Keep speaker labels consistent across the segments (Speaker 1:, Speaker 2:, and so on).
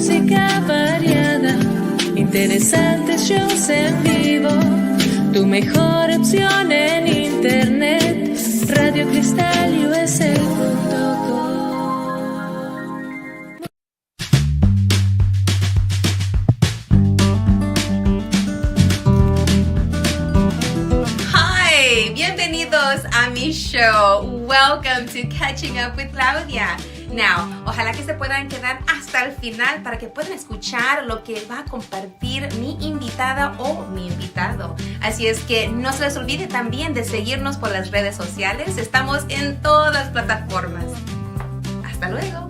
Speaker 1: música variada, interesantes shows en vivo, tu mejor opción en internet, radiocristalUSA.com.
Speaker 2: Hi, bienvenidos a mi show. Welcome to Catching Up with Claudia. Now, ojalá que se puedan quedar hasta el final para que puedan escuchar lo que va a compartir mi invitada o mi invitado. Así es que no se les olvide también de seguirnos por las redes sociales. Estamos en todas las plataformas. Hasta luego.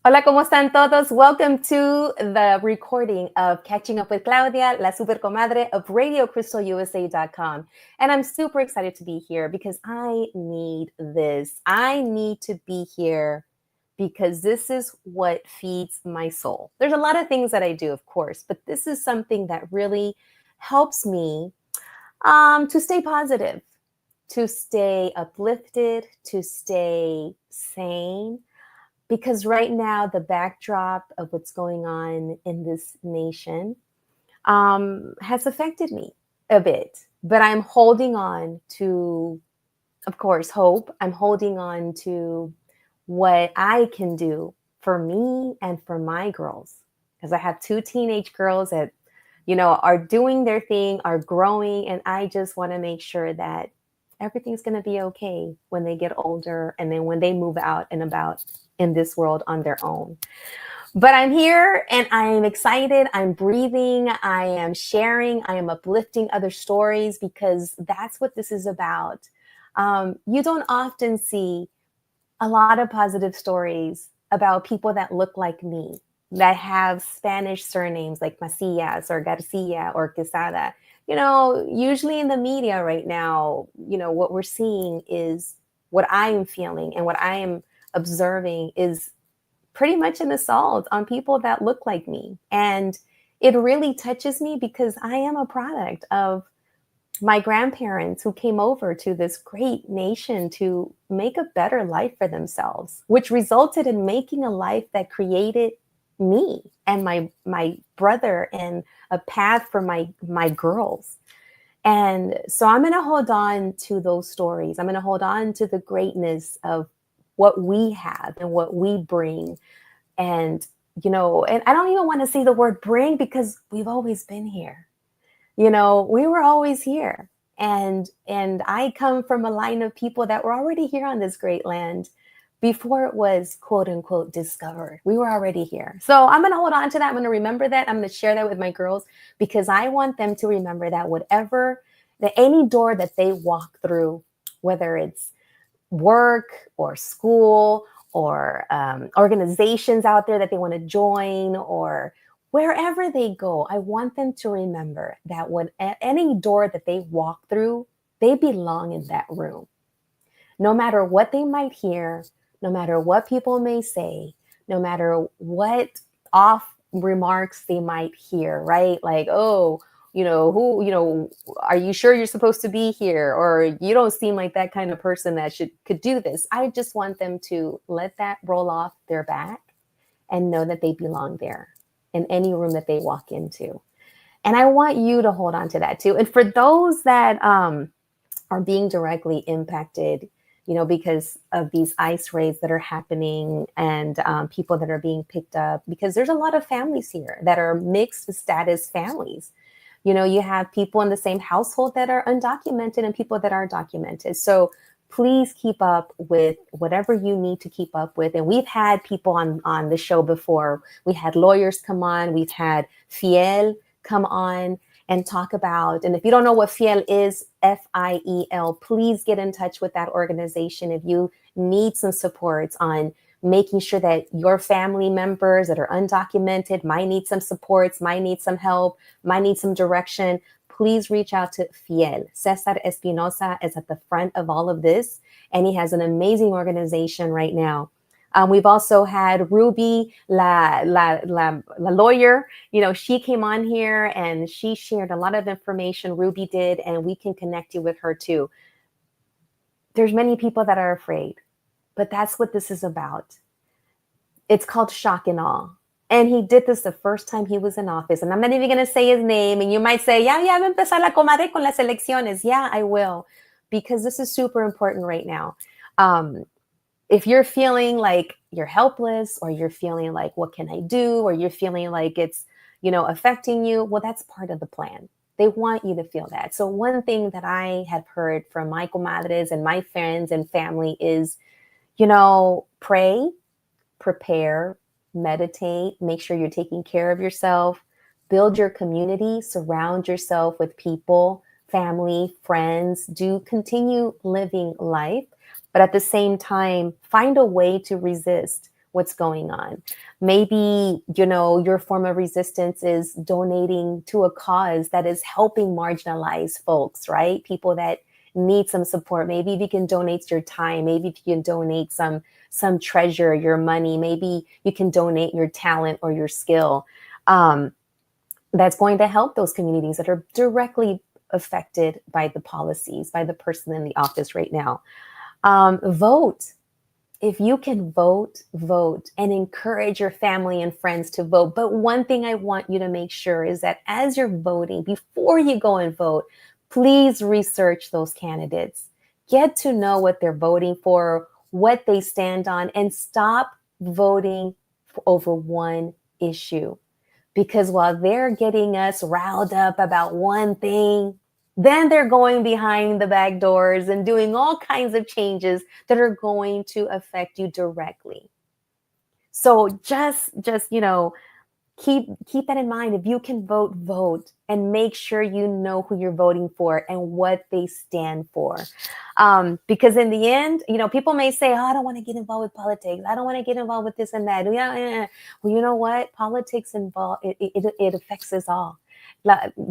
Speaker 2: Hola, ¿cómo están todos? Welcome to the recording of Catching Up with Claudia, la super comadre of RadioCrystalUSA.com. And I'm super excited to be here because I need this. I need to be here because this is what feeds my soul. There's a lot of things that I do, of course, but this is something that really helps me to stay positive, to stay uplifted, to stay sane. Because right now, the backdrop of what's going on in this nation has affected me a bit. But I'm holding on to, of course, hope. I'm holding on to what I can do for me and for my girls. Because I have two teenage girls that, you know, are doing their thing, are growing. And I just want to make sure that everything's going to be okay when they get older and then when they move out and about in this world on their own. But I'm here and I'm excited. I'm breathing. I am sharing. I am uplifting other stories because that's what this is about. You don't often see a lot of positive stories about people that look like me, that have Spanish surnames like Macias or Garcia or Quesada. You know, usually in the media right now, you know, what we're seeing is what I am feeling and what I am observing is pretty much an assault on people that look like me. And it really touches me because I am a product of my grandparents who came over to this great nation to make a better life for themselves, which resulted in making a life that created me and my brother and a path for my girls. And so I'm going to hold on to those stories. I'm going to hold on to the greatness of what we have and what we bring. And, you know, and I don't even want to say the word bring because we've always been here. You know, we were always here. And I come from a line of people that were already here on this great land before it was, quote unquote, discovered. We were already here. So I'm going to hold on to that. I'm going to remember that. I'm going to share that with my girls because I want them to remember that any door that they walk through, whether it's work or school or organizations out there that they want to join or wherever they go, I want them to remember that when any door that they walk through, they belong in that room. No matter what they might hear, no matter what people may say, no matter what off remarks they might hear, right? Like, oh, are you sure you're supposed to be here? Or you don't seem like that kind of person that could do this. I just want them to let that roll off their back and know that they belong there in any room that they walk into. And I want you to hold on to that too. And for those that are being directly impacted, you know, because of these ICE raids that are happening and people that are being picked up, because there's a lot of families here that are mixed status families. You know, you have people in the same household that are undocumented and people that are documented. So please keep up with whatever you need to keep up with. And we've had people on the show before. We had lawyers come on. We've had Fiel come on and talk about. And if you don't know what Fiel is, FIEL, please get in touch with that organization if you need some supports on making sure that your family members that are undocumented might need some supports, might need some help, might need some direction. Please reach out to Fiel. Cesar Espinosa is at the front of all of this, and he has an amazing organization right now We've also had Ruby, la lawyer. She came on here and she shared a lot of information. Ruby did, and we can connect you with her too. There's many people that are afraid, but that's what this is about. It's called shock and awe. And he did this the first time he was in office. And I'm not even going to say his name. And you might say, ya va a empezar la comadre con las elecciones. Yeah, I will. Because this is super important right now. If you're feeling like you're helpless, or you're feeling like, what can I do? Or you're feeling like it's, affecting you. Well, that's part of the plan. They want you to feel that. So one thing that I have heard from my comadres and my friends and family is, pray, prepare, meditate, make sure you're taking care of yourself, build your community, surround yourself with people, family, friends, do continue living life, but at the same time, find a way to resist what's going on. Maybe, your form of resistance is donating to a cause that is helping marginalized folks, right? People that need some support. Maybe if you can donate your time, maybe if you can donate some treasure, your money, maybe you can donate your talent or your skill. That's going to help those communities that are directly affected by the policies, by the person in the office right now. Vote. If you can vote, vote, and encourage your family and friends to vote. But one thing I want you to make sure is that as you're voting, before you go and vote, please research those candidates. Get to know what they're voting for, what they stand on, and stop voting over one issue. Because while they're getting us riled up about one thing, then they're going behind the back doors and doing all kinds of changes that are going to affect you directly. So just keep that in mind. If you can vote, vote, and make sure you know who you're voting for and what they stand for. Because in the end, people may say, oh, I don't want to get involved with politics. I don't want to get involved with this and that. Well, you know what? Politics it affects us all.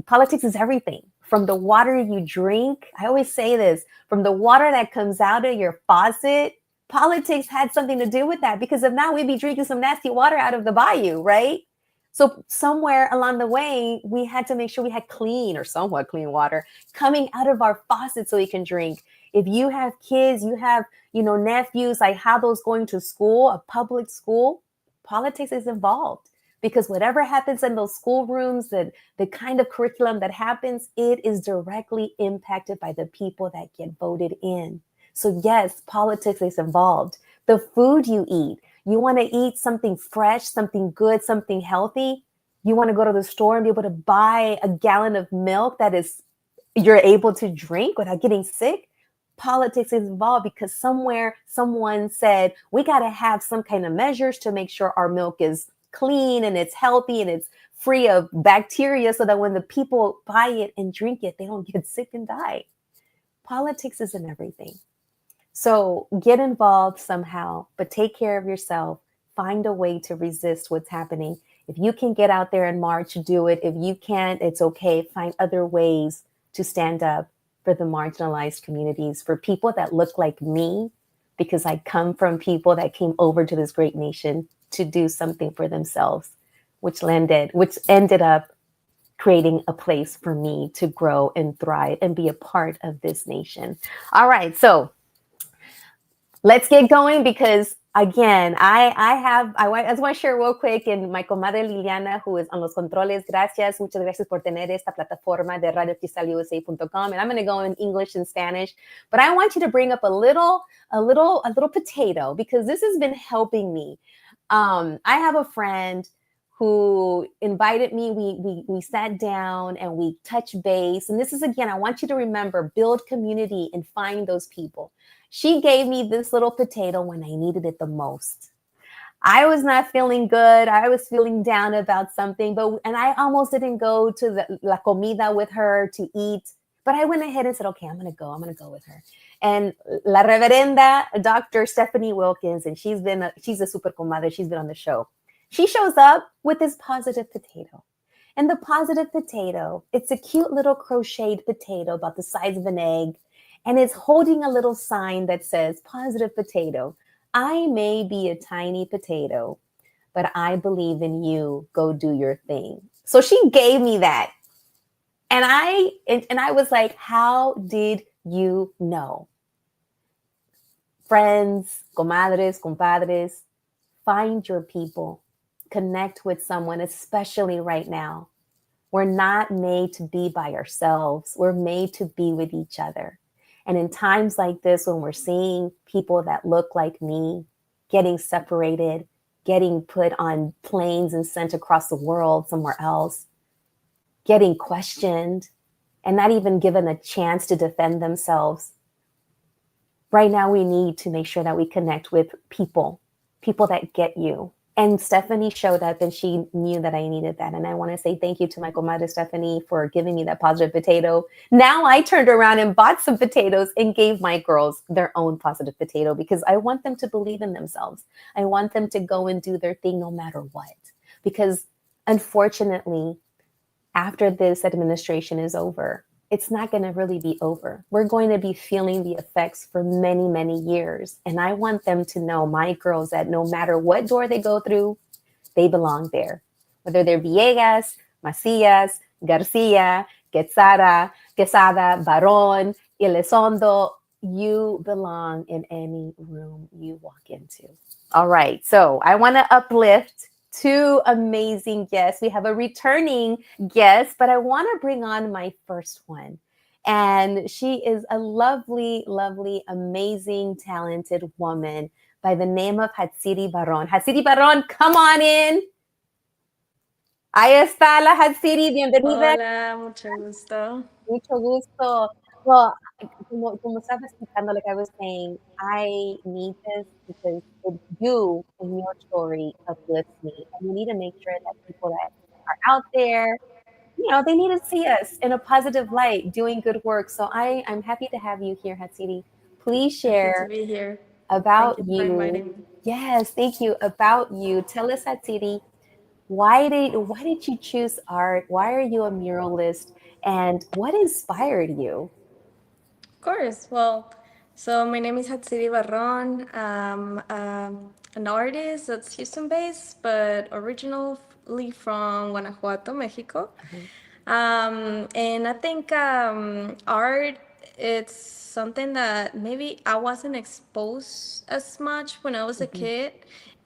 Speaker 2: Politics is everything. From the water you drink, I always say this, from the water that comes out of your faucet, politics had something to do with that, because if not, we'd be drinking some nasty water out of the bayou, right? So somewhere along the way, we had to make sure we had clean or somewhat clean water coming out of our faucet so we can drink. If you have kids, you have, nephews, like how those going to school, a public school, politics is involved. Because whatever happens in those schoolrooms, the kind of curriculum that happens, it is directly impacted by the people that get voted in. So yes, politics is involved. The food you eat, you want to eat something fresh, something good, something healthy. You want to go to the store and be able to buy a gallon of milk that you're able to drink without getting sick. Politics is involved because somewhere someone said, we got to have some kind of measures to make sure our milk is clean and it's healthy and it's free of bacteria, so that when the people buy it and drink it, they don't get sick and die. Politics isn't everything. So get involved somehow, but take care of yourself. Find a way to resist what's happening. If you can get out there and march, do it. If you can't, it's okay. Find other ways to stand up for the marginalized communities, for people that look like me, because I come from people that came over to this great nation to do something for themselves, which ended up creating a place for me to grow and thrive and be a part of this nation. All right, so let's get going, because again, I just want to share real quick, and my comadre Liliana, who is on los controles, gracias, muchas gracias por tener esta plataforma de RadioCristalUSA.com, and I'm going to go in English and Spanish, but I want you to bring up a little potato, because this has been helping me. I have a friend who invited me. We sat down and we touched base. And this is, again, I want you to remember, build community and find those people. She gave me this little potato when I needed it the most. I was not feeling good. I was feeling down about something, and I almost didn't go to la comida with her to eat. But I went ahead and said, okay, I'm going to go with her. And La Reverenda, Dr. Stephanie Wilkins, and she's a super comadre. She's been on the show. She shows up with this positive potato. And the positive potato, it's a cute little crocheted potato about the size of an egg. And it's holding a little sign that says positive potato. I may be a tiny potato, but I believe in you. Go do your thing. So she gave me that. And I was like, how did you know? Friends, comadres, compadres, find your people. Connect with someone, especially right now. We're not made to be by ourselves. We're made to be with each other. And in times like this, when we're seeing people that look like me getting separated, getting put on planes and sent across the world somewhere else, getting questioned, and not even given a chance to defend themselves, right now we need to make sure that we connect with people that get you. And Stephanie showed up and she knew that I needed that. And I want to say thank you to my comadre Stephanie for giving me that positive potato. Now I turned around and bought some potatoes and gave my girls their own positive potato because I want them to believe in themselves. I want them to go and do their thing no matter what. Because unfortunately, after this administration is over, it's not going to really be over. We're going to be feeling the effects for many, many years. And I want them to know, my girls, that no matter what door they go through, they belong there. Whether they're Villegas, Macias, Garcia, Quesada, Baron, Elizondo, you belong in any room you walk into. All right. So I want to uplift two amazing guests. We have a returning guest, but I want to bring on my first one. And she is a lovely, lovely, amazing, talented woman by the name of Hatsiri Baron. Hatsiri Baron, come on in. Ahí está la Hatsiri, bienvenida.
Speaker 3: Hola, mucho gusto.
Speaker 2: Mucho gusto. Well, como estaba explicando, like I was saying, I need this because you and your story uplifts me. And we need to make sure that people that are out there, they need to see us in a positive light, doing good work. So I'm happy to have you here, Hatsiri. Please
Speaker 3: Happy
Speaker 2: share
Speaker 3: to be here.
Speaker 2: about
Speaker 3: Thank you for
Speaker 2: you.
Speaker 3: inviting me.
Speaker 2: Yes, thank you. About you. Tell us, Hatsiri, why did you choose art? Why are you a muralist? And what inspired you?
Speaker 3: Of course. Well, so my name is Hatsiri Barron. I'm an artist that's Houston based, but originally from Guanajuato, Mexico. And I think art, it's something that maybe I wasn't exposed as much when I was a kid.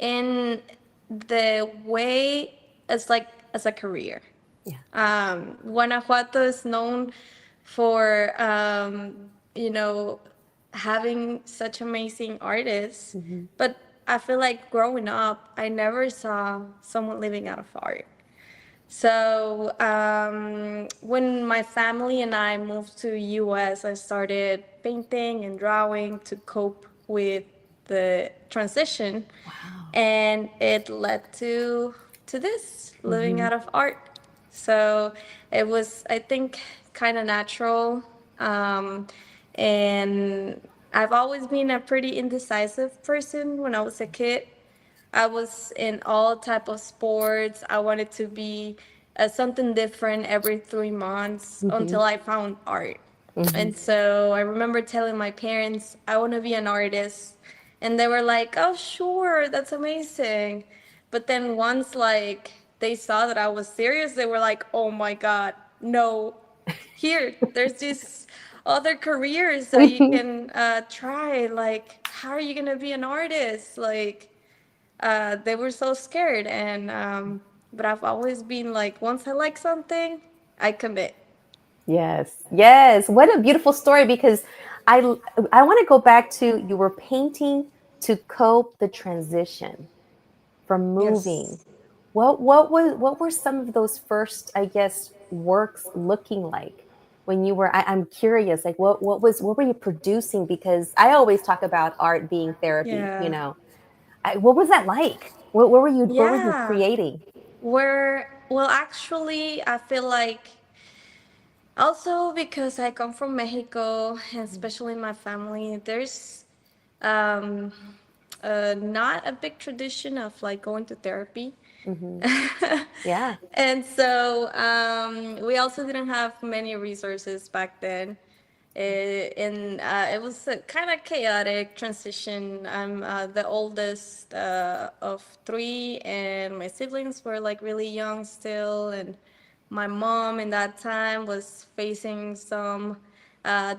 Speaker 3: And the way it's like as a career.
Speaker 2: Yeah.
Speaker 3: Guanajuato is known for, having such amazing artists. But I feel like growing up, I never saw someone living out of art. So when my family and I moved to US, I started painting and drawing to cope with the transition.
Speaker 2: Wow.
Speaker 3: And it led to this, living out of art. So it was, I think, kind of natural. And I've always been a pretty indecisive person when I was a kid. I was in all type of sports. I wanted to be something different every 3 months until I found art. And so I remember telling my parents, I want to be an artist. And they were like, oh, sure, that's amazing. But then once like they saw that I was serious, they were like, oh my God, no, here, there's these other careers that you can try. Like, how are you going to be an artist? Like, they were so scared. And but I've always been like, once I like something, I commit.
Speaker 2: Yes. Yes. What a beautiful story, because I want to go back to, you were painting to cope the transition from moving.
Speaker 3: Yes.
Speaker 2: What were some of those first, I guess, works looking like when you were, I'm curious, like what were you producing? Because I always talk about art being therapy,
Speaker 3: Yeah.
Speaker 2: What was that like? What were you
Speaker 3: Yeah.
Speaker 2: creating?
Speaker 3: Well, actually, I feel like also because I come from Mexico, and especially my family, there's um, not a big tradition of like going to therapy.
Speaker 2: Mm-hmm. Yeah.
Speaker 3: And so we also didn't have many resources back then. It was a kind of chaotic transition. I'm the oldest of three, and my siblings were like really young still, and my mom in that time was facing some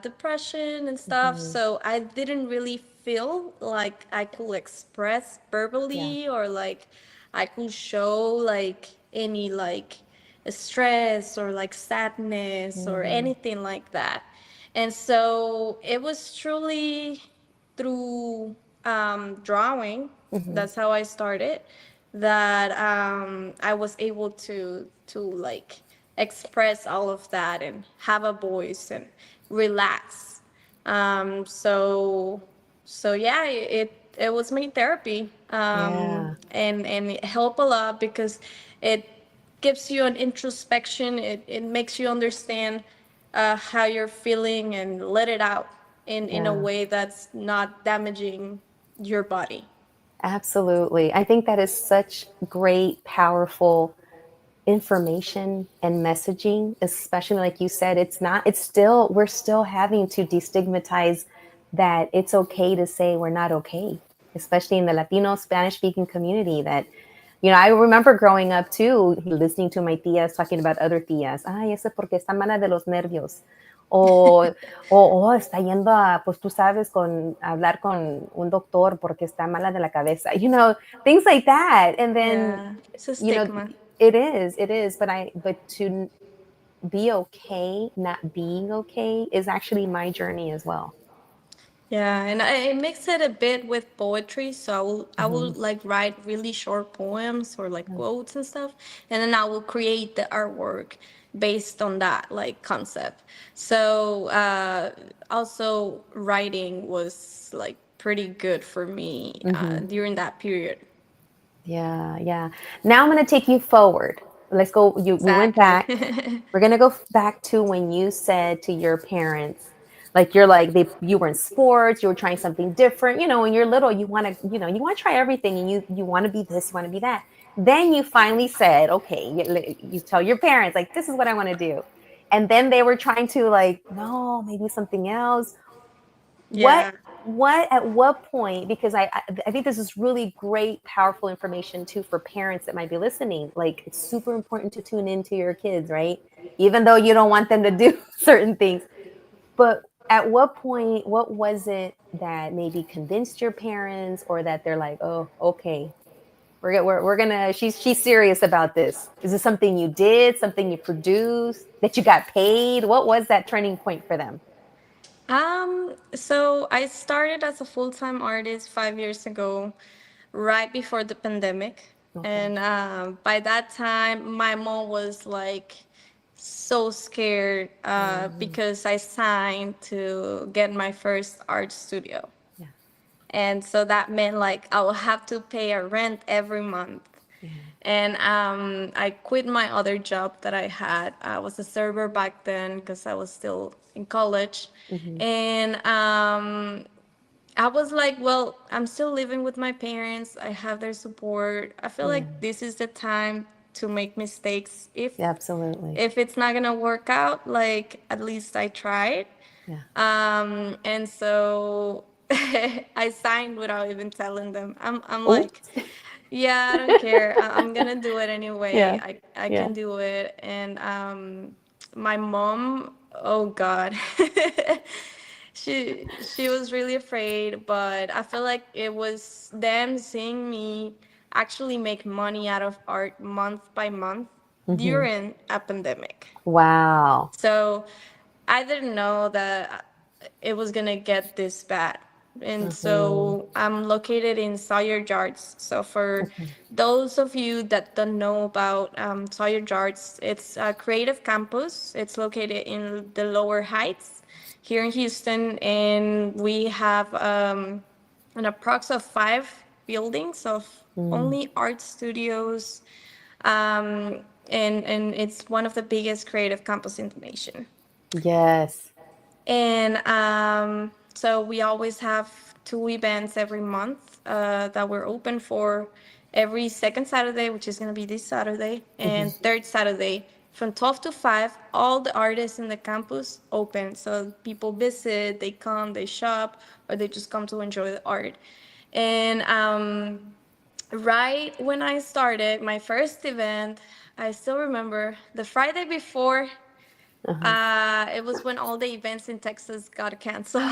Speaker 3: depression and stuff. So I didn't really feel like I could express
Speaker 2: Yeah.
Speaker 3: verbally, or like I could show like any like stress or like sadness or anything like that. And so it was truly through drawing. That's how I started. That I was able to like express all of that and have a voice and relax. So yeah, it was my therapy,
Speaker 2: Yeah.
Speaker 3: and it helped a lot because it gives you an introspection. It makes you understand how you're feeling and let it out in a
Speaker 2: Yeah.
Speaker 3: way that's not damaging your body.
Speaker 2: Absolutely. I think that is such great, powerful information and messaging, especially like you said, we're still having to destigmatize that it's okay to say we're not okay, especially in the Latino Spanish speaking community. That, I remember growing up too, listening to my tías talking about other tías. Ay, eso porque está mala de los nervios. Está yendo pues tú sabes, hablar con un doctor porque está mala de la cabeza, things like that. And then,
Speaker 3: Yeah, it's a
Speaker 2: you know,
Speaker 3: stigma.
Speaker 2: it is, but to be okay, not being okay is actually my journey as well.
Speaker 3: Yeah, and I mix it a bit with poetry. So I will like write really short poems or like quotes and stuff, and then I will create the artwork based on that like concept. So also writing was like pretty good for me during that period.
Speaker 2: Yeah, yeah. Now I'm going to take you forward. Let's go. We went
Speaker 3: Exactly.
Speaker 2: back. We're going to go back to when you said to your parents, like you're like you were in sports, you were trying something different. When you're little, you want to, you want to try everything, and you want to be this, you want to be that. Then you finally said, okay, you tell your parents like, this is what I want to do. And then they were trying to like, no, maybe something else. what
Speaker 3: Yeah.
Speaker 2: at what point, because I think this is really great, powerful information too for parents that might be listening. Like, it's super important to tune into your kids, right? Even though you don't want them to do certain things. But at what point, what was it that maybe convinced your parents, or that they're like, oh, okay, we're gonna, she's serious about this? Is this something you did, something you produced, that you got paid? What was that turning point for them?
Speaker 3: So I started as a full-time artist 5 years ago, right before the pandemic.
Speaker 2: Okay.
Speaker 3: And by that time, my mom was like so scared because I signed to get my first art studio.
Speaker 2: Yeah.
Speaker 3: And so that meant like I will have to pay a rent every month.
Speaker 2: Yeah.
Speaker 3: And I quit my other job that I had. I was a server back then because I was still in college.
Speaker 2: Mm-hmm.
Speaker 3: And I was like, well, I'm still living with my parents. I have their support. I feel
Speaker 2: Yeah.
Speaker 3: like this is the time to make mistakes.
Speaker 2: Absolutely.
Speaker 3: If it's not gonna work out, like at least I tried.
Speaker 2: Yeah.
Speaker 3: And so I signed without even telling them. I'm like,
Speaker 2: Oops.
Speaker 3: yeah, I don't care. I'm gonna do it anyway.
Speaker 2: Yeah.
Speaker 3: I
Speaker 2: Yeah.
Speaker 3: can do it. And my mom, oh God, she was really afraid, but I feel like it was them seeing me actually make money out of art month by month
Speaker 2: Mm-hmm.
Speaker 3: during a pandemic.
Speaker 2: Wow.
Speaker 3: So I didn't know that it was gonna get this bad. And
Speaker 2: Mm-hmm.
Speaker 3: so I'm located in Sawyer Yards. So for
Speaker 2: Okay.
Speaker 3: those of you that don't know about Sawyer Yards, it's a creative campus. It's located in the Lower Heights here in Houston, and we have an approx of 5 buildings of
Speaker 2: Mm.
Speaker 3: only art studios, and it's one of the biggest creative campus in the nation.
Speaker 2: Yes.
Speaker 3: And so we always have 2 events every month that we're open for every second Saturday, which is going to be this Saturday,
Speaker 2: Mm-hmm.
Speaker 3: and third Saturday from 12 to 5, all the artists in the campus open. So people visit, they come, they shop, or they just come to enjoy the art. And right when I started my first event, I still remember the Friday before. It was when all the events in Texas got canceled.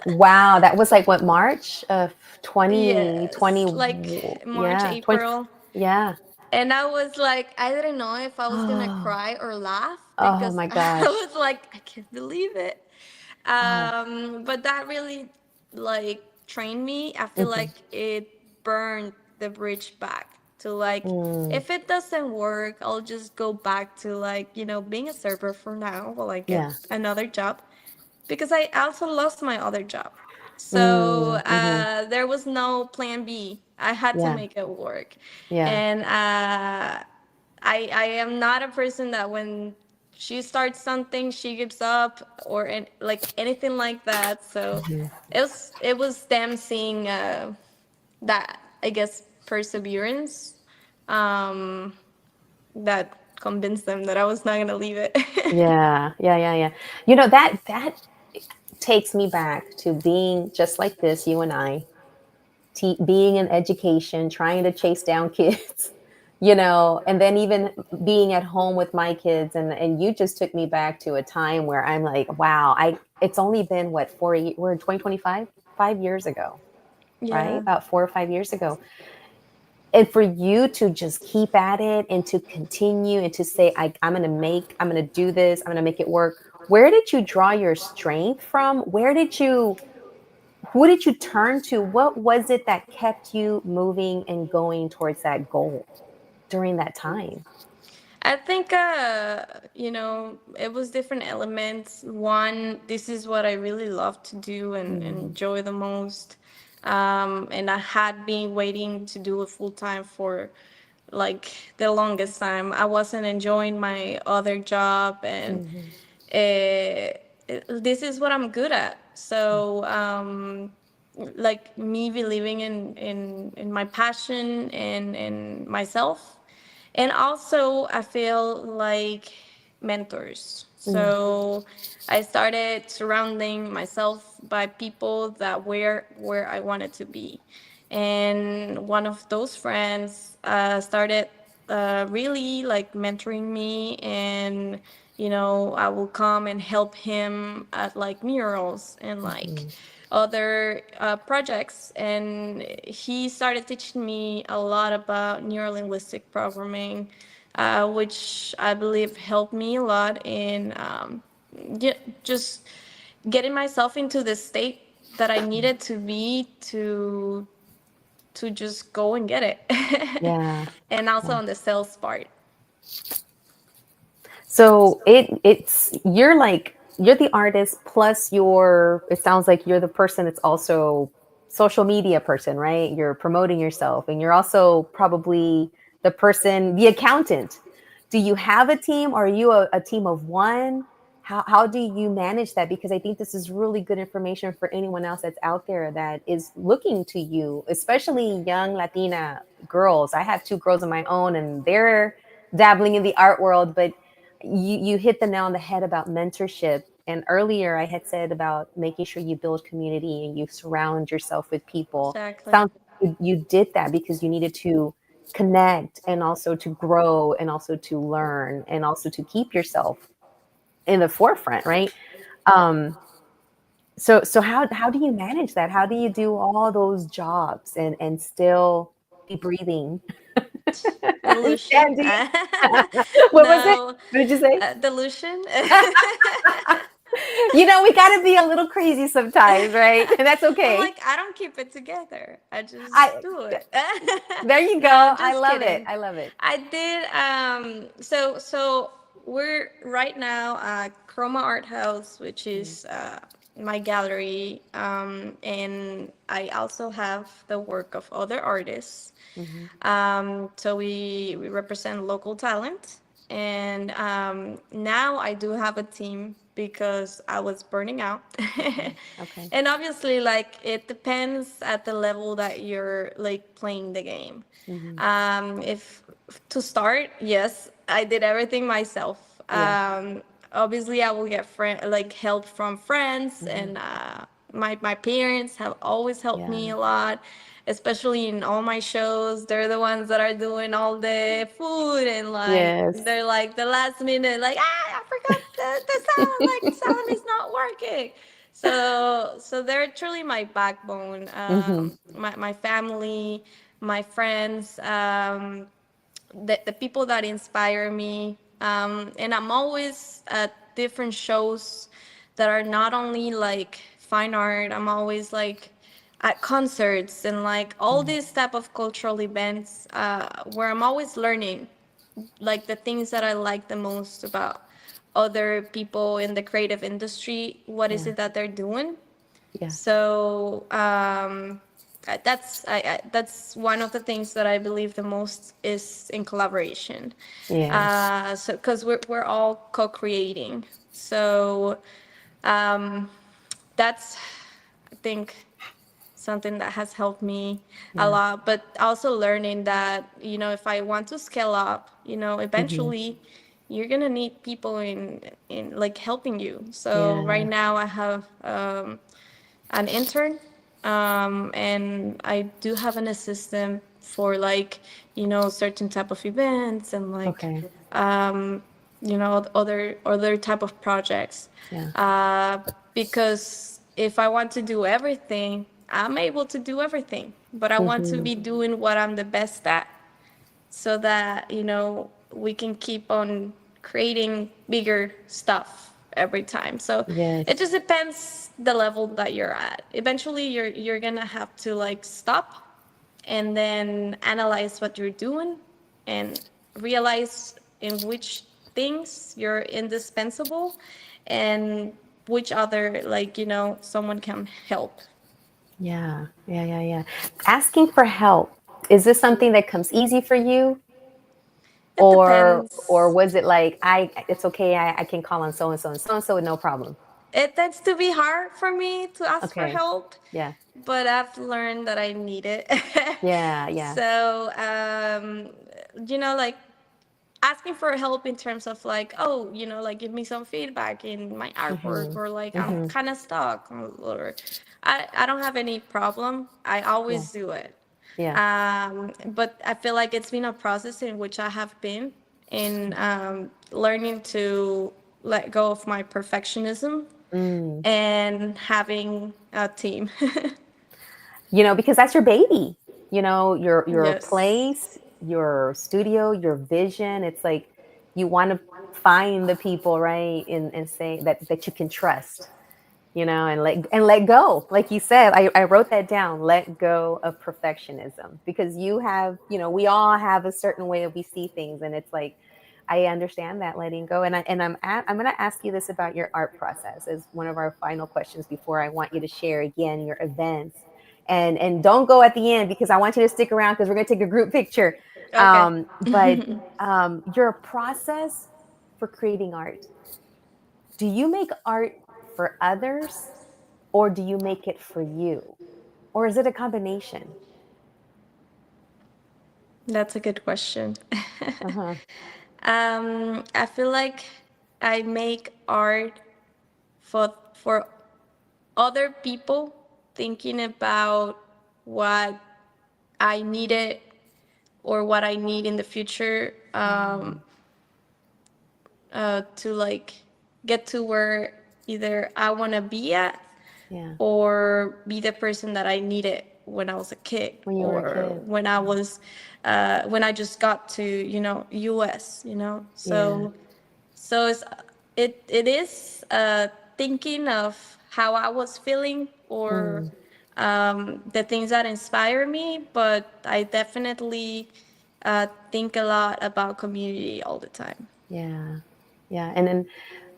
Speaker 2: Wow, that was like what, March of 2020?
Speaker 3: Yes, like March,
Speaker 2: Yeah, 20,
Speaker 3: April.
Speaker 2: yeah.
Speaker 3: And I was like, I didn't know if I was gonna
Speaker 2: Oh,
Speaker 3: cry or laugh
Speaker 2: oh
Speaker 3: because
Speaker 2: my
Speaker 3: I
Speaker 2: gosh.
Speaker 3: was like, I can't believe it.
Speaker 2: Oh,
Speaker 3: But that really like trained me. I feel
Speaker 2: mhm.
Speaker 3: like it burned the bridge back to like,
Speaker 2: Mm,
Speaker 3: if it doesn't work, I'll just go back to like, being a server for now while I get
Speaker 2: yeah.
Speaker 3: another job because I also lost my other job. So
Speaker 2: Mm, mhm.
Speaker 3: there was no plan B. I had to
Speaker 2: Yeah,
Speaker 3: make it work.
Speaker 2: yeah.
Speaker 3: And I am not a person that when she starts something, she gives up or like anything like that. So it was them seeing that, I guess, perseverance um, that convinced them that I was not going to leave it.
Speaker 2: Yeah, yeah, yeah, yeah. That takes me back to being just like this, you and I, being in education, trying to chase down kids, and then even being at home with my kids, and you just took me back to a time where I'm like, wow, it's only been what, we're in 2025, 5 years ago, right?
Speaker 3: Yeah,
Speaker 2: About 4 or 5 years ago. And for you to just keep at it and to continue and to say, I'm going to do this, I'm going to make it work. Where did you draw your strength from? Who did you turn to? What was it that kept you moving and going towards that goal during that time?
Speaker 3: I think it was different elements. One, this is what I really love to do and
Speaker 2: Mm,
Speaker 3: enjoy the most. And I had been waiting to do it full time for like the longest time. I wasn't enjoying my other job, and
Speaker 2: mhm,
Speaker 3: this is what I'm good at.
Speaker 2: yeah,
Speaker 3: So like me believing in my passion and in myself, and also I feel like mentors.
Speaker 2: mm,
Speaker 3: So I started surrounding myself by people that were where I wanted to be, and one of those friends started really like mentoring me, and I will come and help him at like murals and like
Speaker 2: mhm,
Speaker 3: other projects, and he started teaching me a lot about neurolinguistic programming, which I believe helped me a lot in just getting myself into the state that I needed to be to just go and get it.
Speaker 2: yeah,
Speaker 3: And also
Speaker 2: yeah.
Speaker 3: on the sales part.
Speaker 2: So you're the artist plus it sounds like you're the person that's also social media person, right? You're promoting yourself and you're also probably the accountant. Do you have a team, or are you a team of one? How do you manage that? Because I think this is really good information for anyone else that's out there that is looking to you, especially young Latina girls. I have two girls of my own and they're dabbling in the art world, but you hit the nail on the head about mentorship. And earlier I had said about making sure you build community and you surround yourself with people.
Speaker 3: Exactly.
Speaker 2: Sounds like you did that because you needed to connect and also to grow and also to learn and also to keep yourself in the forefront, right? um so how do you manage that? How do you do all those jobs and still be breathing and
Speaker 3: Delusion.
Speaker 2: standing? What was it?
Speaker 3: No,
Speaker 2: What did you say?
Speaker 3: delusion.
Speaker 2: We got to be a little crazy sometimes, right? And that's
Speaker 3: I'm
Speaker 2: okay.
Speaker 3: like, I don't keep it together. I just
Speaker 2: I
Speaker 3: do it.
Speaker 2: There you
Speaker 3: No,
Speaker 2: go.
Speaker 3: I'm
Speaker 2: I
Speaker 3: just
Speaker 2: love it.
Speaker 3: kidding.
Speaker 2: I love it.
Speaker 3: I did. So we're right now at Chroma Art House, which
Speaker 2: Mm,
Speaker 3: is my gallery, and I also have the work of other artists.
Speaker 2: mhm,
Speaker 3: So we represent local talent, and now I do have a team because I was burning out.
Speaker 2: okay, okay.
Speaker 3: And obviously, like, it depends at the level that you're like playing the game.
Speaker 2: Mhm,
Speaker 3: If to start, yes, I did everything myself.
Speaker 2: Yeah.
Speaker 3: Obviously, I will get help from friends,
Speaker 2: Mhm.
Speaker 3: and my parents have always helped me
Speaker 2: Yeah.
Speaker 3: a lot, especially in all my shows. They're the ones that are doing all the food, and like
Speaker 2: Yes.
Speaker 3: they're like the last minute, like, I forgot the sound, like sound is not working. So they're truly my backbone.
Speaker 2: Hmm.
Speaker 3: My family, my friends. The people that inspire me. And I'm always at different shows that are not only like fine art, I'm always like at concerts and like all these type of cultural events where I'm always learning like the things that I like the most about other people in the creative industry. What is
Speaker 2: Yeah.
Speaker 3: it that they're doing?
Speaker 2: Yeah.
Speaker 3: So that's one of the things that I believe the most is in collaboration.
Speaker 2: Yes.
Speaker 3: So because we're all co-creating. So um, that's, I think, something that has helped me a
Speaker 2: Yeah.
Speaker 3: lot. But also learning that, if I want to scale up,
Speaker 2: Hmm.
Speaker 3: eventually you're gonna need people in like helping you. So right
Speaker 2: Yeah.
Speaker 3: now I have an intern, and I do have an assistant for like certain type of events and like
Speaker 2: Okay.
Speaker 3: other type of projects,
Speaker 2: Yeah.
Speaker 3: uh, because if I want to do everything, I'm able to do everything, but I want to
Speaker 2: Hmm.
Speaker 3: be doing what I'm the best at, so that we can keep on creating bigger stuff every time. So it
Speaker 2: Yes.
Speaker 3: just depends the level that you're at. Eventually you're gonna have to like stop and then analyze what you're doing and realize in which things you're indispensable and which other, like, someone can help.
Speaker 2: Yeah. Yeah. Yeah. Yeah. Asking for help. Is this something that comes easy for you?
Speaker 3: It
Speaker 2: Or
Speaker 3: depends.
Speaker 2: was it like it's okay, I can call on so and so, no problem.
Speaker 3: It tends to be hard for me to ask for
Speaker 2: Okay.
Speaker 3: help,
Speaker 2: Yeah.
Speaker 3: but I've learned that I need it.
Speaker 2: Yeah. Yeah.
Speaker 3: So, like asking for help in terms of like, oh, like give me some feedback in my artwork,
Speaker 2: Hmm.
Speaker 3: or like I'm
Speaker 2: Hmm.
Speaker 3: kind of stuck, or I don't have any problem. I
Speaker 2: Yeah.
Speaker 3: always do it.
Speaker 2: Yeah.
Speaker 3: But I feel like it's been a process in which I have been in learning to let go of my perfectionism
Speaker 2: Mm.
Speaker 3: and having a team.
Speaker 2: Because that's your baby, your
Speaker 3: Yes.
Speaker 2: place, your studio, your vision. It's like you want to find the people, right? And say that you can trust, and let go. Like you said, I wrote that down. Let go of perfectionism, because we all have a certain way that we see things, and it's like I understand that letting go. I'm going to ask you this about your art process as one of our final questions before I want you to share again your events. And don't go at the end, because I want you to stick around, because we're going to take a group picture.
Speaker 3: Okay.
Speaker 2: But your process for creating art. Do you make art for others, or do you make it for you? Or is it a combination?
Speaker 3: That's a good question.
Speaker 2: Uh-huh.
Speaker 3: I feel like I make art for other people, thinking about what I needed or what I need in the future,
Speaker 2: Mm.
Speaker 3: to like get to where either I want to be at
Speaker 2: Yeah.
Speaker 3: or be the person that I needed when I was a kid,
Speaker 2: When you were a
Speaker 3: or
Speaker 2: kid.
Speaker 3: when I just got to US.
Speaker 2: Yeah.
Speaker 3: So it is thinking of how I was feeling, or
Speaker 2: Mm.
Speaker 3: the things that inspire me, but I definitely think a lot about community all the time.
Speaker 2: Yeah. Yeah. And then,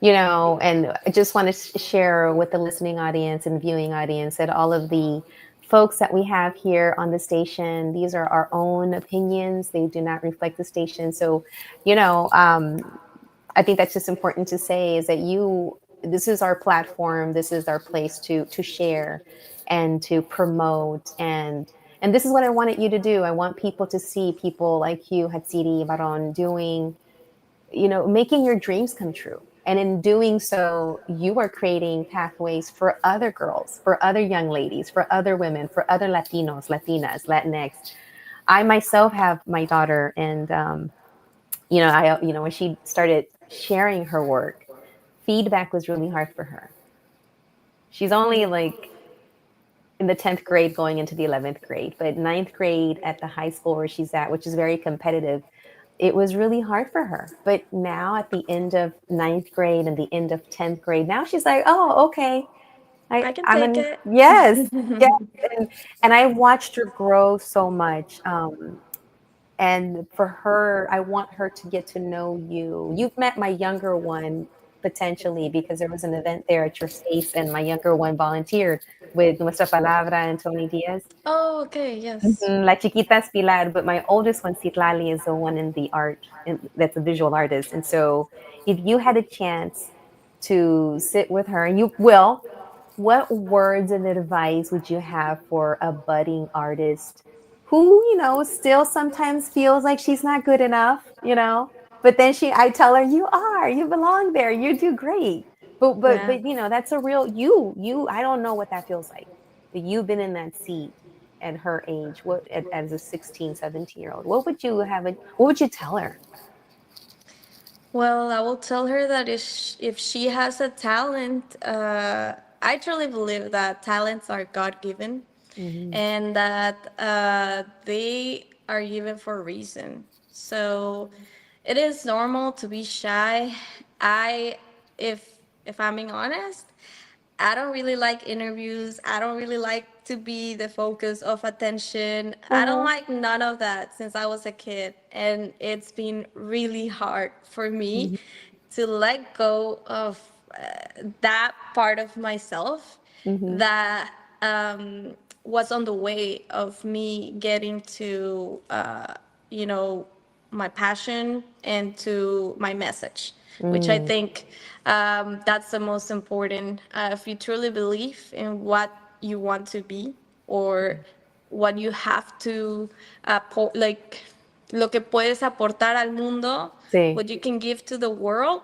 Speaker 2: and I just want to share with the listening audience and viewing audience that all of the folks that we have here on the station, these are our own opinions. They do not reflect the station. So, I think that's just important to say, is that this is our platform. This is our place to share and to promote. And this is what I wanted you to do. I want people to see people like you, Hatsiri Baron, doing making your dreams come true. And in doing so, you are creating pathways for other girls, for other young ladies, for other women, for other Latinos, Latinas, Latinx. I myself have my daughter, and when she started sharing her work, feedback was really hard for her. She's only like in the 10th grade going into the 11th grade, but ninth grade at the high school where she's at, which is very competitive, it was really hard for her. But now at the end of ninth grade and the end of 10th grade, now she's like, oh, okay.
Speaker 3: I can take it.
Speaker 2: Yes. Yes. And I watched her grow so much. And for her, I want her to get to know you. You've met my younger one potentially because there was an event there at your space and my younger one volunteered with Nuestra Palabra and Tony Diaz.
Speaker 3: Oh, okay, yes.
Speaker 2: La chiquita es Pilar, but my oldest one, Citlali, is the one in the art, that's a visual artist. And so if you had a chance to sit with her, and you will, what words of advice would you have for a budding artist who, still sometimes feels like she's not good enough, but then I tell her, you belong there, you do great. But that's a real I don't know what that feels like, but you've been in that seat at her age, as a 16, 17-year-old, what would you tell her?
Speaker 3: Well, I will tell her that if she has a talent, I truly believe that talents are God-given, and that they are given for a reason. So it is normal to be shy. If I'm being honest, I don't really like interviews. I don't really like to be the focus of attention. I don't like none of that since I was a kid. And it's been really hard for me to let go of that part of myself that was on the way of me getting to, my passion and to my message, which I think that's the most important. If you truly believe in what you want to be or what you have to, like, lo que puedes aportar al mundo,
Speaker 2: Sí.
Speaker 3: what you can give to the world,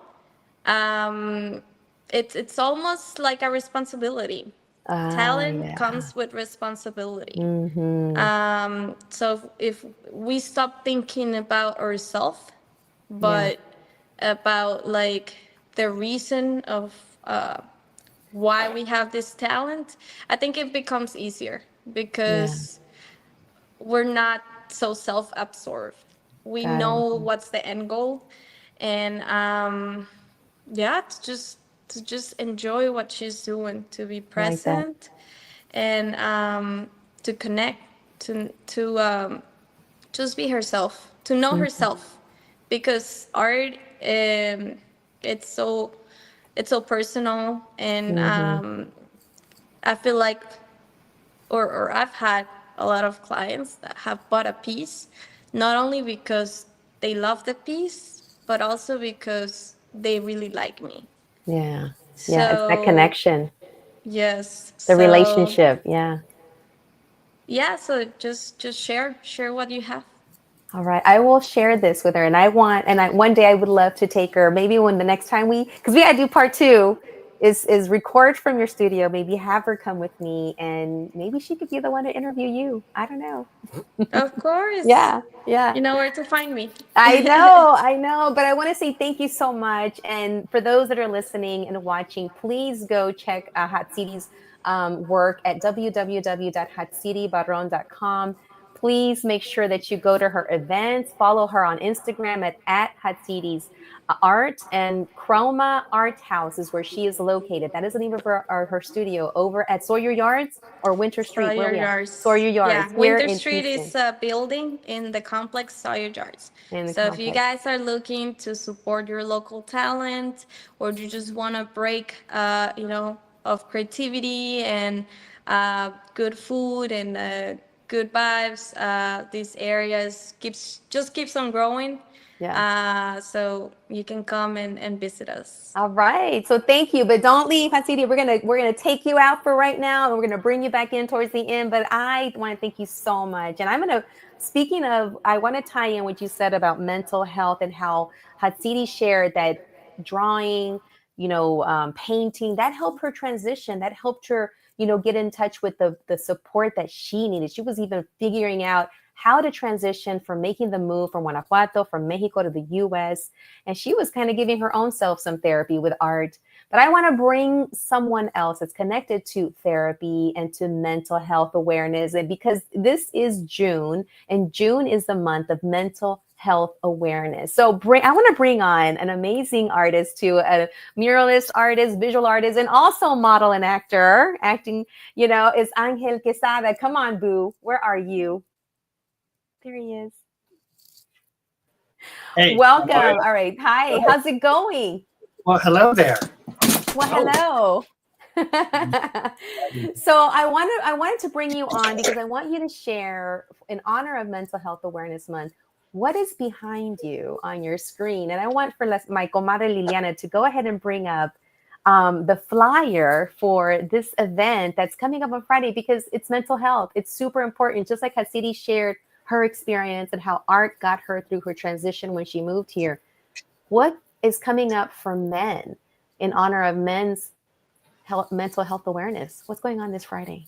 Speaker 3: it's almost like a responsibility. Talent comes with responsibility. So if we stop thinking about ourselves, but about like the reason of why we have this talent, I think it becomes easier because we're not so self-absorbed. We know what's the end goal, and to just enjoy what she's doing, to be present, and to connect, to just be herself, to know herself, because art, it's so personal, and I feel like, or I've had a lot of clients that have bought a piece, not only because they love the piece, but also because they really like me.
Speaker 2: Yeah.
Speaker 3: So,
Speaker 2: It's that connection.
Speaker 3: Yes.
Speaker 2: The relationship. Yeah.
Speaker 3: Yeah. So just share what you have.
Speaker 2: All right. I will share this with her. And one day I would love to take her, maybe when the next time because we got to do part 2 is record from your studio, maybe have her come with me, and maybe she could be the one to interview you. I don't know.
Speaker 3: Of course.
Speaker 2: Yeah.
Speaker 3: You know where to find me.
Speaker 2: I know. But I want to say thank you so much. And for those that are listening and watching, please go check Hatsiri's work at www.hatsiribarron.com. Please make sure that you go to her events, follow her on Instagram at Hatsiri's Art, and Chroma Art House is where she is located. That is the name of her studio over at Sawyer Yards or Winter Street.
Speaker 3: Sawyer Yards.
Speaker 2: Sawyer Yards.
Speaker 3: Yeah, Winter Street is a building in the complex Sawyer Yards. So if you guys are looking to support your local talent, or you just want to break, of creativity and good food and good vibes, these areas keeps on growing. Yeah. So you can come and visit us.
Speaker 2: All right. So thank you, but don't leave, Hatsiri. We're gonna take you out for right now, and we're gonna bring you back in towards the end. But I want to thank you so much, and I'm gonna speaking of, I want to tie in what you said about mental health and how Hatsidi shared that drawing, painting, that helped her transition, that helped her, get in touch with the support that she needed. She was even figuring out how to transition from making the move from Guanajuato, from Mexico to the US. And she was kind of giving her own self some therapy with art. But I want to bring someone else that's connected to therapy and to mental health awareness. And because this is June, and June is the month of mental health awareness. So I want to bring on an amazing artist too, a muralist artist, visual artist, and also model and actor. Acting, is Angel Quesada. Come on, boo. Where are you? There he is.
Speaker 4: Hey.
Speaker 2: Welcome. All right. Hi. How's it going?
Speaker 4: Well, hello there.
Speaker 2: Well, hello. So I wanted to bring you on because I want you to share, in honor of Mental Health Awareness Month, what is behind you on your screen. And I want for my comadre Liliana to go ahead and bring up the flyer for this event that's coming up on Friday, because it's mental health. It's super important. Just like Hatsidi shared her experience and how art got her through her transition when she moved here. What is coming up for men in honor of men's mental health awareness? What's going on this Friday?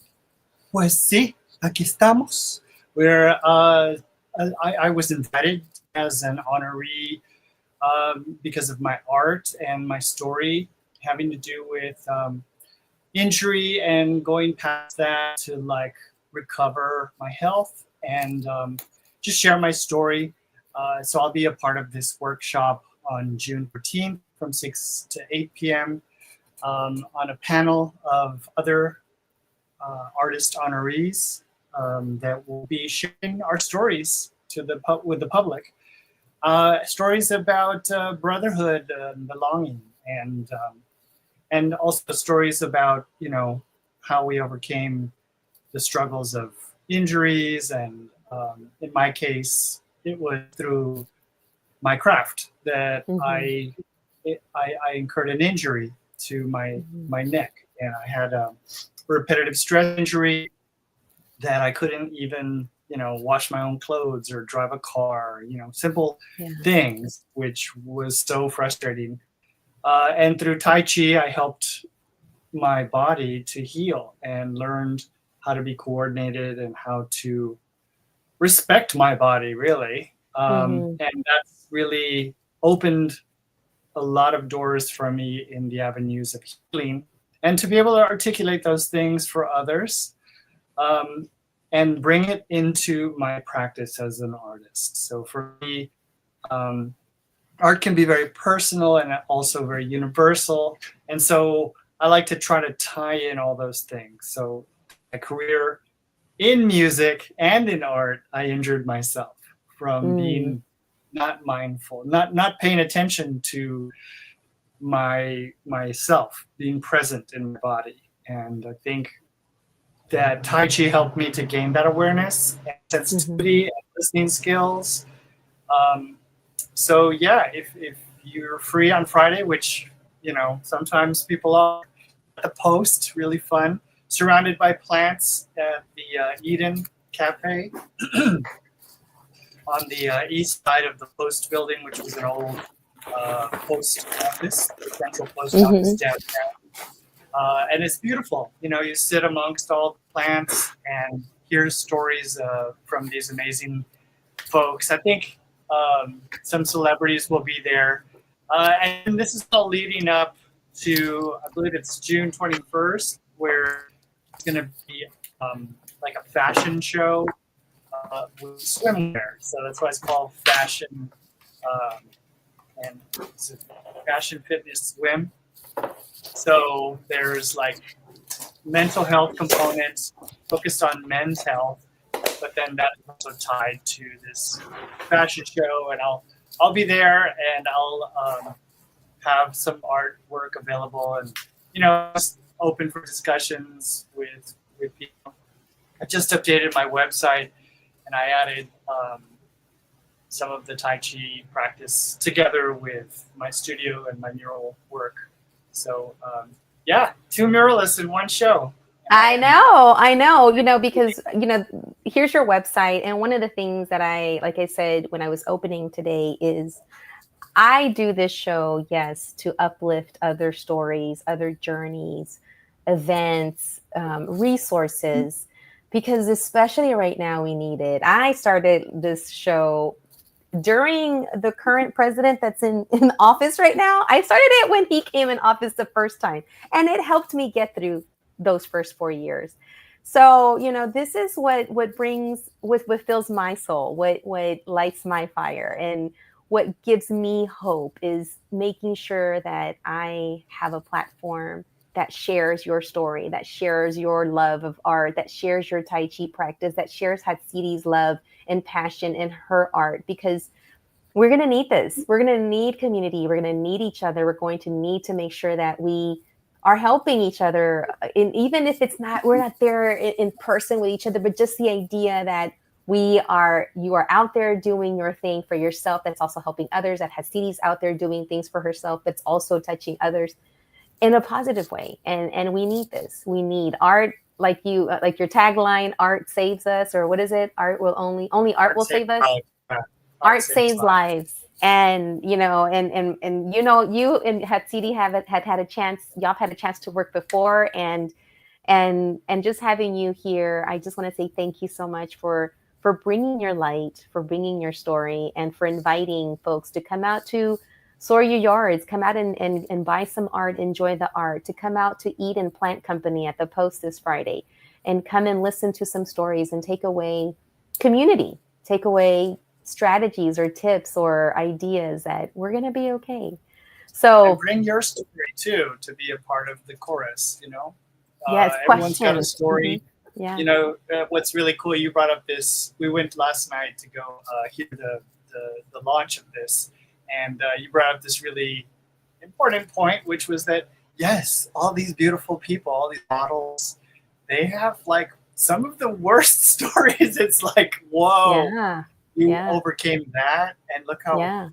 Speaker 4: Pues sí, aquí estamos. I was invited as an honoree because of my art and my story having to do with injury and going past that to recover my health and just share my story. So I'll be a part of this workshop on June 14th from 6 to 8 p.m. On a panel of other artist honorees that will be sharing our stories with the public. Stories about brotherhood and belonging, and also stories about how we overcame the struggles of injuries, and in my case, it was through my craft that I incurred an injury to my neck, and I had a repetitive stress injury that I couldn't even wash my own clothes or drive a car, simple things, which was so frustrating. And through Tai Chi, I helped my body to heal and learned how to be coordinated and how to respect my body, really. And that's really opened a lot of doors for me in the avenues of healing, and to be able to articulate those things for others and bring it into my practice as an artist. So for me, art can be very personal and also very universal. And so I like to try to tie in all those things. So my career in music and in art, I injured myself from being not mindful, not paying attention to myself, being present in my body. And I think that Tai Chi helped me to gain that awareness and sensitivity and listening skills. So yeah, if you're free on Friday, which sometimes people are, at the Post, really fun, surrounded by plants at the Eden Cafe on the east side of the Post building, which was an old post office, the central post office downtown. And it's beautiful. You sit amongst all the plants and hear stories from these amazing folks. I think some celebrities will be there. And this is all leading up to, I believe it's June 21st, where it's going to be like a fashion show with swimwear. So that's why it's called fashion and it's a fashion fitness swim. So there's mental health components focused on men's health, but then that's also tied to this fashion show, and I'll be there, and I'll have some artwork available, and just open for discussions with people. I just updated my website, and I added some of the Tai Chi practice together with my studio and my mural work. So yeah, 2 muralists in one show.
Speaker 2: I know, because here's your website. And one of the things that like I said, when I was opening today is I do this show, yes, to uplift other stories, other journeys, events, resources, because especially right now we need it. I started this show during the current president that's in office right now. I started it when he came in office the first time, and it helped me get through those first 4 years. So, this is what brings, what fills my soul, what lights my fire, and what gives me hope is making sure that I have a platform that shares your story, that shares your love of art, that shares your Tai Chi practice, that shares Hatzidi's love and passion in her art, because we're going to need this. We're going to need community. We're going to need each other. We're going to need to make sure that we are helping each other, even if we're not there in person with each other, but just the idea that you are out there doing your thing for yourself, that's also helping others, that Hatzidi's out there doing things for herself, that's also touching others in a positive way. And we need this. We need art, like your tagline, art saves us, or what is it? Only art will save us. Art saves lives. And you and you and Hatsidi had a chance, y'all had a chance to work before, and just having you here, I just want to say thank you so much for bringing your light, for bringing your story, and for inviting folks to come out to Soria Yards, come out and buy some art, enjoy the art, to come out to Eat and Plant Company at the Post this Friday, and come and listen to some stories and take away community, take away strategies or tips or ideas that we're going to be okay. So
Speaker 4: and bring your story too, to be a part of the chorus,
Speaker 2: yes,
Speaker 4: everyone's got a story.
Speaker 2: Mm-hmm. Yeah.
Speaker 4: What's really cool, you brought up this, we went last night to go hear the launch of this, and you brought up this really important point, which was that, yes, all these beautiful people, all these models, they have like some of the worst stories. It's like, whoa, you overcame that, and look how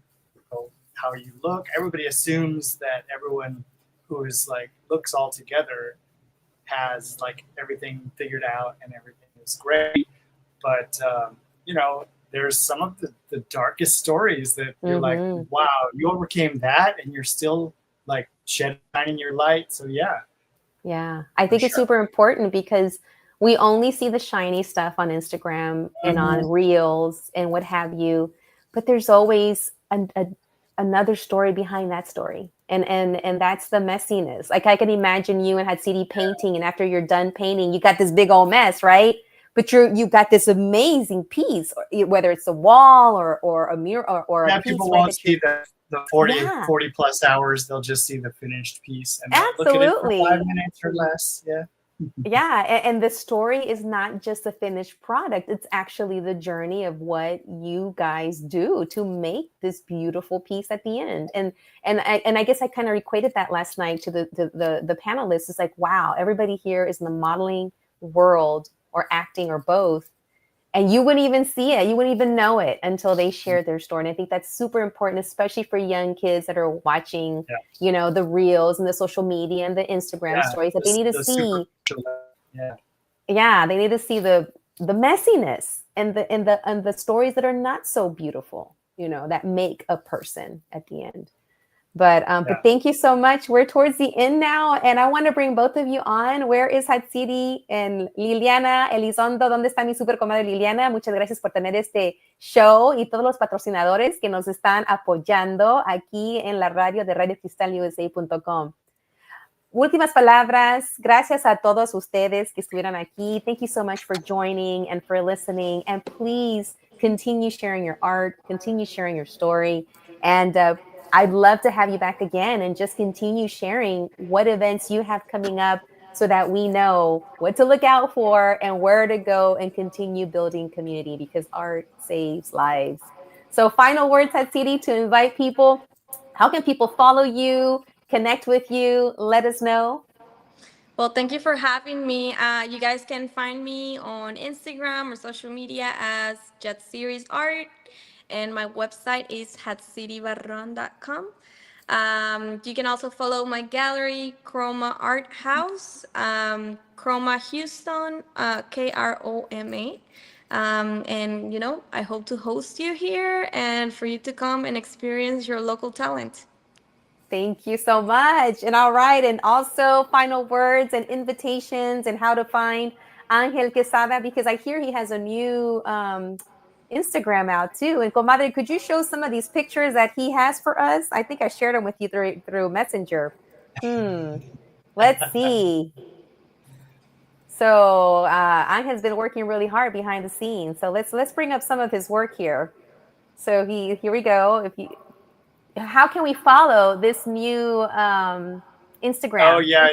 Speaker 4: you look. Everybody assumes that everyone who is like looks all together has like everything figured out and everything is great, but there's some of the darkest stories that you're like, wow, you overcame that and you're still like shining your light. So I think it's super important, because we only see the shiny stuff on Instagram and on Reels and what have you, but there's always another story behind that story. And that's the messiness. Like, I can imagine you and Hatsidi painting, and after you're done painting, you got this big old mess, right? But you got this amazing piece, whether it's a wall or a mirror or a piece. People won't see the 40 plus hours. They'll just see the finished piece and look at it for 5 minutes or less.
Speaker 2: And the story is not just a finished product. It's actually the journey of what you guys do to make this beautiful piece at the end. And I guess I kind of equated that last night to the panelists. It's like, wow, everybody here is in the modeling world or acting or both. And you wouldn't even see it. You wouldn't even know it until they share their story. And I think that's super important, especially for young kids that are watching, the Reels and the social media and the Instagram stories, that they need to see. They need to see the messiness and the stories that are not so beautiful, that make a person at the end. But thank you so much. We're towards the end now, and I want to bring both of you on. Where is Hatsidi and Liliana Elizondo? ¿Dónde está mi super comadre Liliana? Muchas gracias por tener este show y todos los patrocinadores que nos están apoyando aquí en la radio de radiocristalusa.com. Últimas palabras. Gracias a todos ustedes que estuvieron aquí. Thank you so much for joining and for listening. And please continue sharing your art, continue sharing your story. And I'd love to have you back again and just continue sharing what events you have coming up, so that we know what to look out for and where to go and continue building community, because art saves lives. So final words, Hatsidi, to invite people. How can people follow you, connect with you? Let us know.
Speaker 3: Well, thank you for having me. You guys can find me on Instagram or social media as Jet Series Art. And my website is hatsidibarron.com. You can also follow my gallery, Chroma Art House, Chroma Houston, Kroma. And, you know, I hope to host you here and for you to come and experience your local talent.
Speaker 2: Thank you so much. And all right. And also final words and invitations and how to find Angel Quesada, because I hear he has a new Instagram out too. And Comadre, could you show some of these pictures that he has for us? I think I shared them with you through Messenger. Let's see. So Angel's been working really hard behind the scenes. So let's bring up some of his work here. So here we go. How can we follow this new Instagram?
Speaker 4: Oh yeah,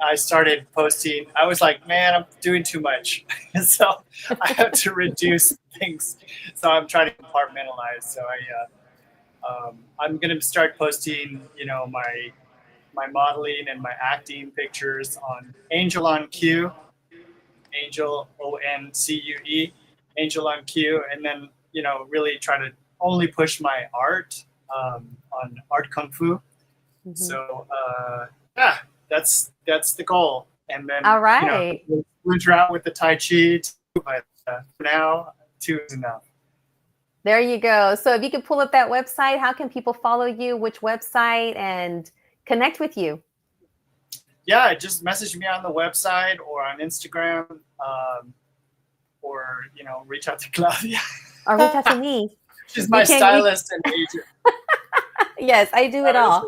Speaker 4: I started posting. I was like, man, I'm doing too much, so I have to reduce things. So I'm trying to compartmentalize. So I'm gonna start posting, you know, my modeling and my acting pictures on Angel on Q, Angel ONCUE, Angel on Q, and then, you know, really try to only push my art on Art Kung Fu. So yeah, that's the goal. And then
Speaker 2: all right,
Speaker 4: you know, venture out with the Tai Chi too, but for now 2 is enough.
Speaker 2: There you go. So if you could pull up that website, how can people follow you? Which website and connect with you?
Speaker 4: Yeah, just message me on the website or on Instagram, or, you know, reach out to Claudia.
Speaker 2: Or reach out to me.
Speaker 4: She's my stylist and agent.
Speaker 2: Yes, I do it all.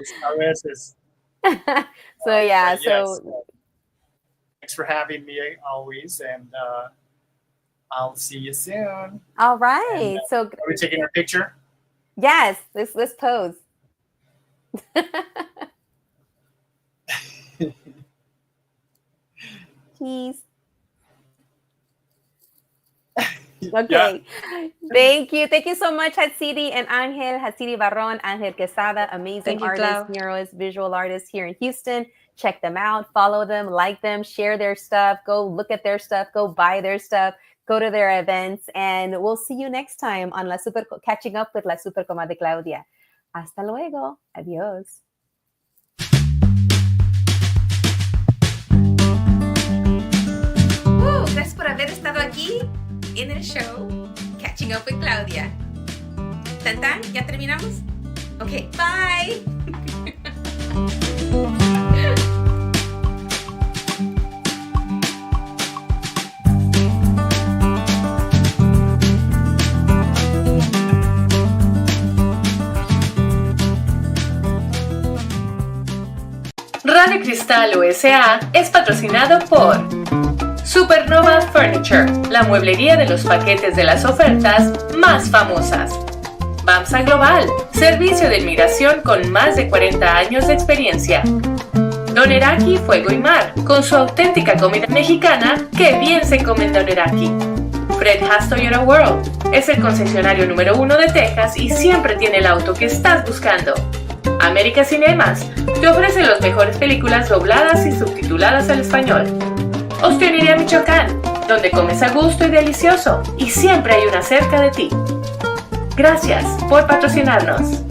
Speaker 2: So yeah, so
Speaker 4: thanks for having me always, and I'll see you soon.
Speaker 2: All right.
Speaker 4: And,
Speaker 2: so
Speaker 4: are we taking our picture?
Speaker 2: Yes, let's pose. Cheese. Okay. Yeah. Thank you so much, Hatsidi and Angel. Hatsidi Barron, Angel Quesada, amazing artists, muralists, visual artists here in Houston. Check them out, follow them, like them, share their stuff, go look at their stuff, go buy their stuff, go to their events, and we'll see you next time on Catching Up with La Super Comadre Claudia. Hasta luego. Adiós. Gracias por haber estado aquí en el show Catching Up with Claudia. ¿Tan tan? ¿Ya terminamos? Ok, bye.
Speaker 1: Radio Cristal USA es patrocinado por Supernova Furniture, la mueblería de los paquetes de las ofertas más famosas. BAMSA Global, servicio de inmigración con más de 40 años de experiencia. Doneraki Fuego y Mar, con su auténtica comida mexicana que bien se come en Doneraki. Fred Haas Toyota World, es el concesionario número 1 de Texas y siempre tiene el auto que estás buscando. América Cinemas, te ofrece las mejores películas dobladas y subtituladas al español. Ostionería Michoacán, donde comes a gusto y delicioso, y siempre hay una cerca de ti. Gracias por patrocinarnos.